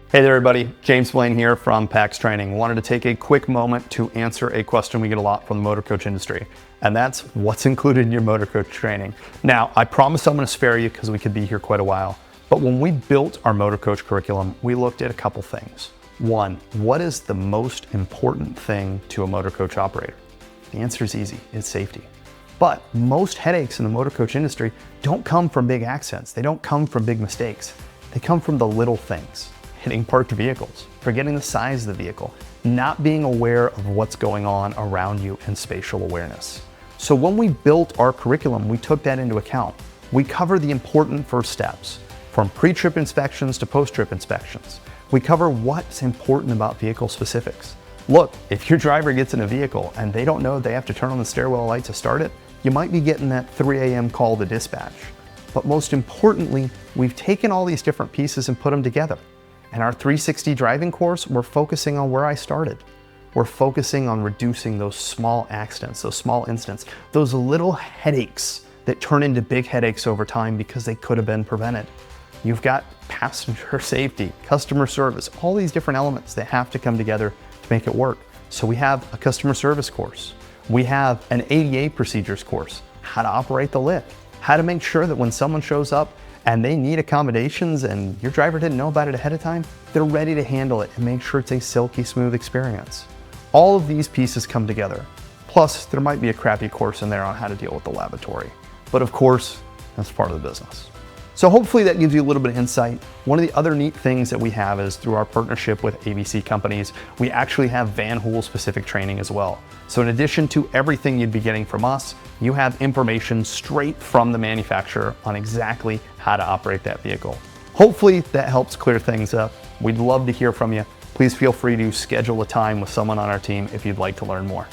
Hey there everybody, James Blain here from PAX Training. Wanted to take a quick moment to answer a question we get a lot from the motor coach industry, and that's what's included in your motor coach training. Now, I promise I'm going to spare you because we could be here quite a while, but when we built our motor coach curriculum, we looked at a couple things. One, what is the most important thing to a motor coach operator? The answer is easy, it's safety. But most headaches in the motor coach industry don't come from big accidents. They don't come from big mistakes. They come from the little things. Hitting parked vehicles, forgetting the size of the vehicle, not being aware of what's going on around you and spatial awareness. So when we built our curriculum, we took that into account. We cover the important first steps, from pre-trip inspections to post-trip inspections. We cover what's important about vehicle specifics. Look, if your driver gets in a vehicle and they don't know they have to turn on the stairwell light to start it, you might be getting that 3 a.m. call to dispatch. But most importantly, we've taken all these different pieces and put them together. In our 360 driving course, we're focusing on where I started. We're focusing on reducing those small accidents, those small incidents, those little headaches that turn into big headaches over time because they could have been prevented. You've got passenger safety, customer service, all these different elements that have to come together to make it work. So we have a customer service course. We have an ADA procedures course, how to operate the lift, how to make sure that when someone shows up and they need accommodations and your driver didn't know about it ahead of time, they're ready to handle it and make sure it's a silky smooth experience. All of these pieces come together. Plus, there might be a crappy course in there on how to deal with the lavatory. But of course, that's part of the business. So hopefully that gives you a little bit of insight. One of the other neat things that we have is through our partnership with ABC companies, we actually have Van Hool specific training as well. So in addition to everything you'd be getting from us, you have information straight from the manufacturer on exactly how to operate that vehicle. Hopefully that helps clear things up. We'd love to hear from you. Please feel free to schedule a time with someone on our team if you'd like to learn more.